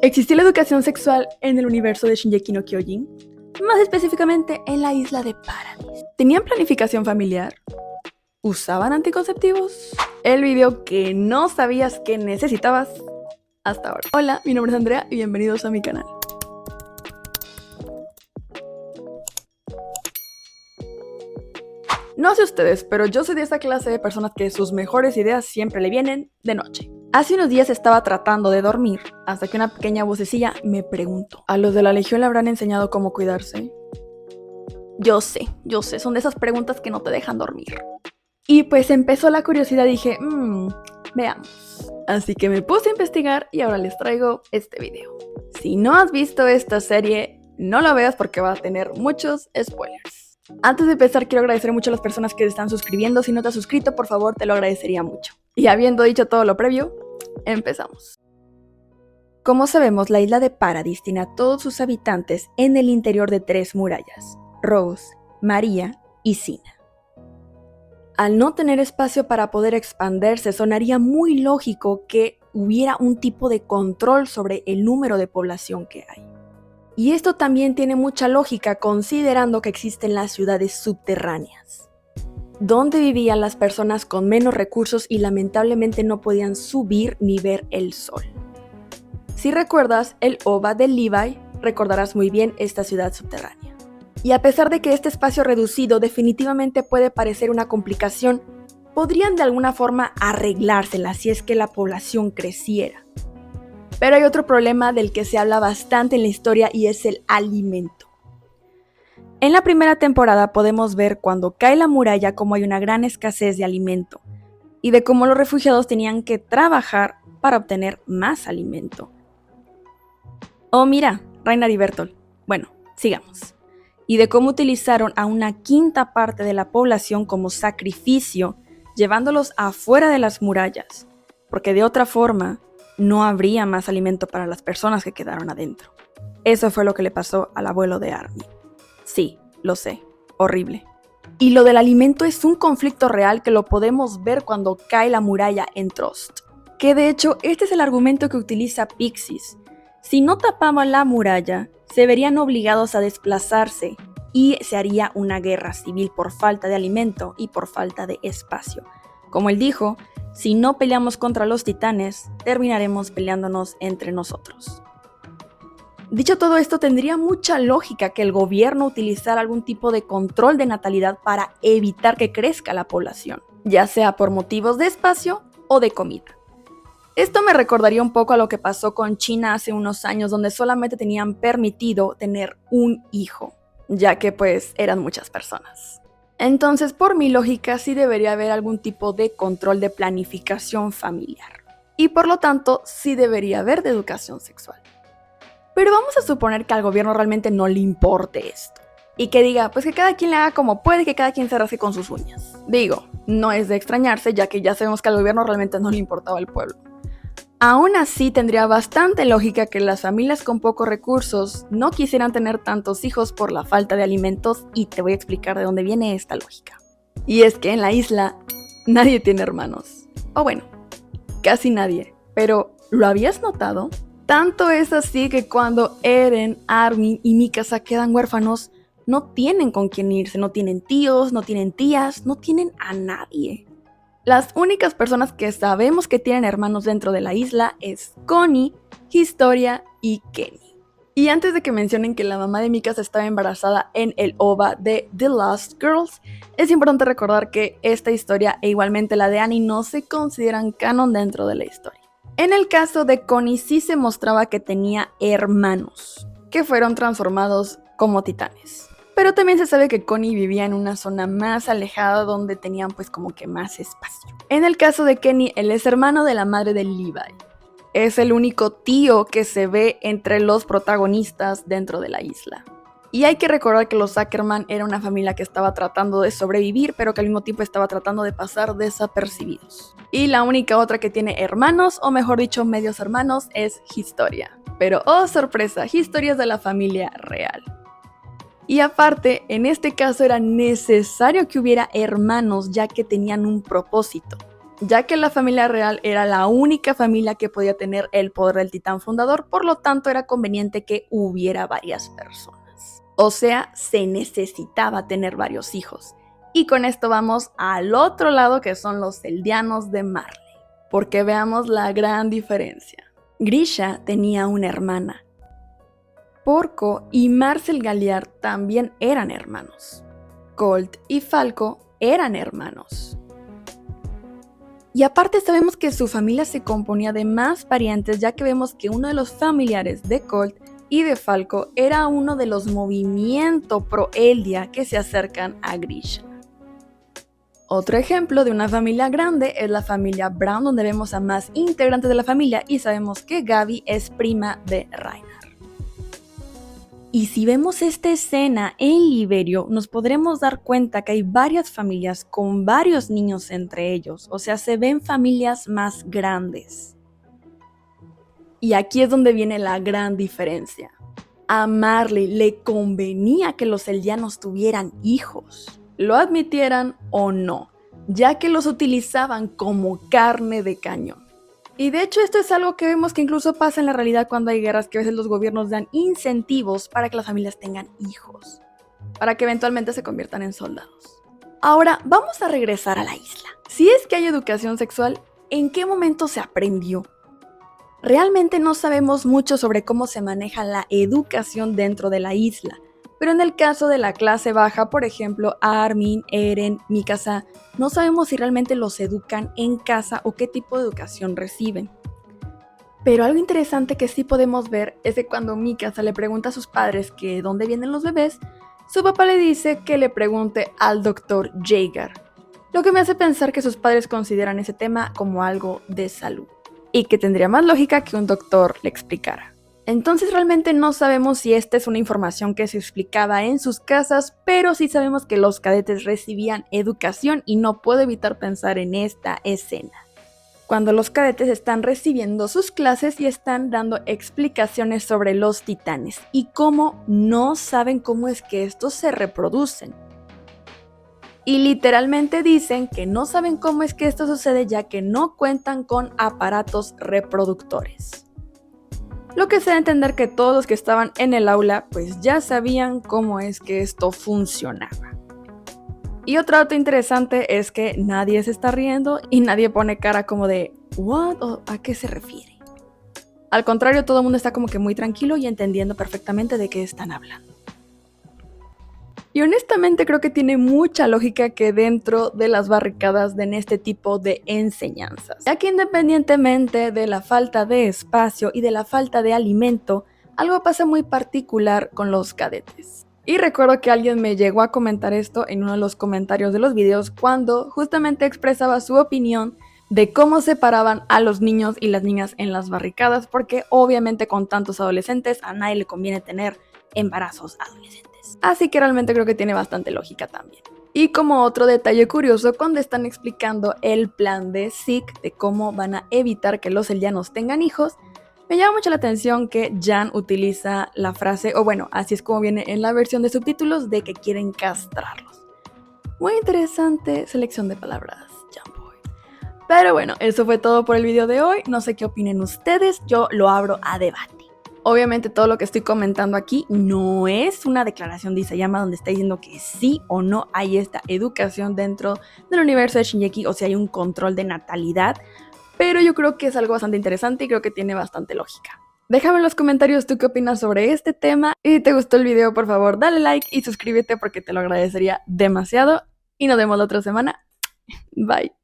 ¿Existía la educación sexual en el universo de Shingeki no Kyojin? Más específicamente en la isla de Paradis. ¿Tenían planificación familiar? ¿Usaban anticonceptivos? El video que no sabías que necesitabas hasta ahora. Hola, mi nombre es Andrea y bienvenidos a mi canal. No sé ustedes, pero yo soy de esta clase de personas que sus mejores ideas siempre le vienen de noche. Hace unos días estaba tratando de dormir, hasta que una pequeña vocecilla me preguntó: ¿a los de la Legión le habrán enseñado cómo cuidarse? Yo sé, son de esas preguntas que no te dejan dormir. Y pues empezó la curiosidad y dije, veamos. Así que me puse a investigar y ahora les traigo este video. Si no has visto esta serie, no la veas porque va a tener muchos spoilers. Antes de empezar, quiero agradecer mucho a las personas que se están suscribiendo. Si no te has suscrito, por favor, te lo agradecería mucho. Y habiendo dicho todo lo previo, empezamos. Como sabemos, la isla de Paradis tiene a todos sus habitantes en el interior de 3 murallas: Rose, María y Sina. Al no tener espacio para poder expandirse, sonaría muy lógico que hubiera un tipo de control sobre el número de población que hay. Y esto también tiene mucha lógica considerando que existen las ciudades subterráneas, donde vivían las personas con menos recursos y lamentablemente no podían subir ni ver el sol. Si recuerdas el OVA de Levi, recordarás muy bien esta ciudad subterránea. Y a pesar de que este espacio reducido definitivamente puede parecer una complicación, podrían de alguna forma arreglársela si es que la población creciera. Pero hay otro problema del que se habla bastante en la historia y es el alimento. En la primera temporada podemos ver cuando cae la muralla cómo hay una gran escasez de alimento y de cómo los refugiados tenían que trabajar para obtener más alimento. Oh, mira, Reiner y Bertolt. Bueno, sigamos. Y de cómo utilizaron a una quinta parte de la población como sacrificio, llevándolos afuera de las murallas, porque de otra forma no habría más alimento para las personas que quedaron adentro. Eso fue lo que le pasó al abuelo de Armin. Sí, lo sé, horrible. Y lo del alimento es un conflicto real que lo podemos ver cuando cae la muralla en Trost. Que de hecho, este es el argumento que utiliza Pixis. Si no tapaban la muralla, se verían obligados a desplazarse y se haría una guerra civil por falta de alimento y por falta de espacio. Como él dijo, si no peleamos contra los titanes, terminaremos peleándonos entre nosotros. Dicho todo esto, tendría mucha lógica que el gobierno utilizara algún tipo de control de natalidad para evitar que crezca la población, ya sea por motivos de espacio o de comida. Esto me recordaría un poco a lo que pasó con China hace unos años, donde solamente tenían permitido tener un hijo, ya que pues eran muchas personas. Entonces, por mi lógica, sí debería haber algún tipo de control de planificación familiar. Y por lo tanto, sí debería haber de educación sexual. Pero vamos a suponer que al gobierno realmente no le importe esto. Y que diga, pues que cada quien le haga como puede, que cada quien se rasque con sus uñas. Digo, no es de extrañarse, ya que ya sabemos que al gobierno realmente no le importaba el pueblo. Aún así, tendría bastante lógica que las familias con pocos recursos no quisieran tener tantos hijos por la falta de alimentos, y te voy a explicar de dónde viene esta lógica. Y es que en la isla nadie tiene hermanos. O bueno, casi nadie. Pero, ¿lo habías notado? Tanto es así que cuando Eren, Armin y Mikasa quedan huérfanos, no tienen con quién irse, no tienen tíos, no tienen tías, no tienen a nadie. Las únicas personas que sabemos que tienen hermanos dentro de la isla es Connie, Historia y Kenny. Y antes de que mencionen que la mamá de Mikasa estaba embarazada en el OVA de The Lost Girls, es importante recordar que esta historia e igualmente la de Annie no se consideran canon dentro de la historia. En el caso de Connie sí se mostraba que tenía hermanos, que fueron transformados como titanes. Pero también se sabe que Connie vivía en una zona más alejada donde tenían pues como que más espacio. En el caso de Kenny, él es hermano de la madre de Levi. Es el único tío que se ve entre los protagonistas dentro de la isla. Y hay que recordar que los Ackerman era una familia que estaba tratando de sobrevivir, pero que al mismo tiempo estaba tratando de pasar desapercibidos. Y la única otra que tiene hermanos, o mejor dicho medios hermanos, es Historia. Pero oh sorpresa, Historia es de la familia real. Y aparte, en este caso era necesario que hubiera hermanos ya que tenían un propósito. ya que la familia real era la única familia que podía tener el poder del titán fundador, por lo tanto era conveniente que hubiera varias personas. O sea, se necesitaba tener varios hijos. Y con esto vamos al otro lado, que son los Eldianos de Marley, porque veamos la gran diferencia. Grisha tenía una hermana. Porco y Marcel Galliard también eran hermanos. Colt y Falco eran hermanos. Y aparte sabemos que su familia se componía de más parientes, ya que vemos que uno de los familiares de Colt y de Falco era uno de los movimientos pro Eldia que se acercan a Grisha. Otro ejemplo de una familia grande es la familia Brown, donde vemos a más integrantes de la familia y sabemos que Gabi es prima de Reinhard. Y si vemos esta escena en Liberio, nos podremos dar cuenta que hay varias familias con varios niños entre ellos, o sea, se ven familias más grandes. Y aquí es donde viene la gran diferencia. A Marley le convenía que los eldianos tuvieran hijos, lo admitieran o no, ya que los utilizaban como carne de cañón. Y de hecho esto es algo que vemos que incluso pasa en la realidad cuando hay guerras, que a veces los gobiernos dan incentivos para que las familias tengan hijos, para que eventualmente se conviertan en soldados. Ahora vamos a regresar a la isla. Si es que hay educación sexual, ¿en qué momento se aprendió? Realmente no sabemos mucho sobre cómo se maneja la educación dentro de la isla, pero en el caso de la clase baja, por ejemplo, Armin, Eren, Mikasa, no sabemos si realmente los educan en casa o qué tipo de educación reciben. Pero algo interesante que sí podemos ver es que cuando Mikasa le pregunta a sus padres que dónde vienen los bebés, su papá le dice que le pregunte al doctor Jaeger, lo que me hace pensar que sus padres consideran ese tema como algo de salud, y que tendría más lógica que un doctor le explicara. Entonces realmente no sabemos si esta es una información que se explicaba en sus casas, pero sí sabemos que los cadetes recibían educación y no puedo evitar pensar en esta escena. Cuando los cadetes están recibiendo sus clases y están dando explicaciones sobre los titanes y cómo no saben cómo es que estos se reproducen. Y literalmente dicen que no saben cómo es que esto sucede ya que no cuentan con aparatos reproductores. Lo que se da a entender que todos los que estaban en el aula pues ya sabían cómo es que esto funcionaba. Y otro dato interesante es que nadie se está riendo y nadie pone cara como de ¿what? ¿O a qué se refiere? Al contrario, todo el mundo está como que muy tranquilo y entendiendo perfectamente de qué están hablando. Y honestamente creo que tiene mucha lógica que dentro de las barricadas den este tipo de enseñanzas, ya que independientemente de la falta de espacio y de la falta de alimento, algo pasa muy particular con los cadetes. Y recuerdo que alguien me llegó a comentar esto en uno de los comentarios de los videos cuando justamente expresaba su opinión de cómo separaban a los niños y las niñas en las barricadas, porque obviamente con tantos adolescentes a nadie le conviene tener embarazos adolescentes. Así que realmente creo que tiene bastante lógica también. Y como otro detalle curioso, cuando están explicando el plan de Zeke de cómo van a evitar que los eldianos tengan hijos, me llama mucho la atención que Jan utiliza la frase, o bueno, así es como viene en la versión de subtítulos, de que quieren castrarlos. Muy interesante selección de palabras, Jan Boy. Pero bueno, eso fue todo por el video de hoy. No sé qué opinen ustedes, yo lo abro a debate. Obviamente todo lo que estoy comentando aquí no es una declaración de Isayama donde está diciendo que sí o no hay esta educación dentro del universo de Shingeki, o si hay un control de natalidad, pero yo creo que es algo bastante interesante y creo que tiene bastante lógica. Déjame en los comentarios tú qué opinas sobre este tema, y si te gustó el video por favor dale like y suscríbete porque te lo agradecería demasiado, y nos vemos la otra semana. Bye.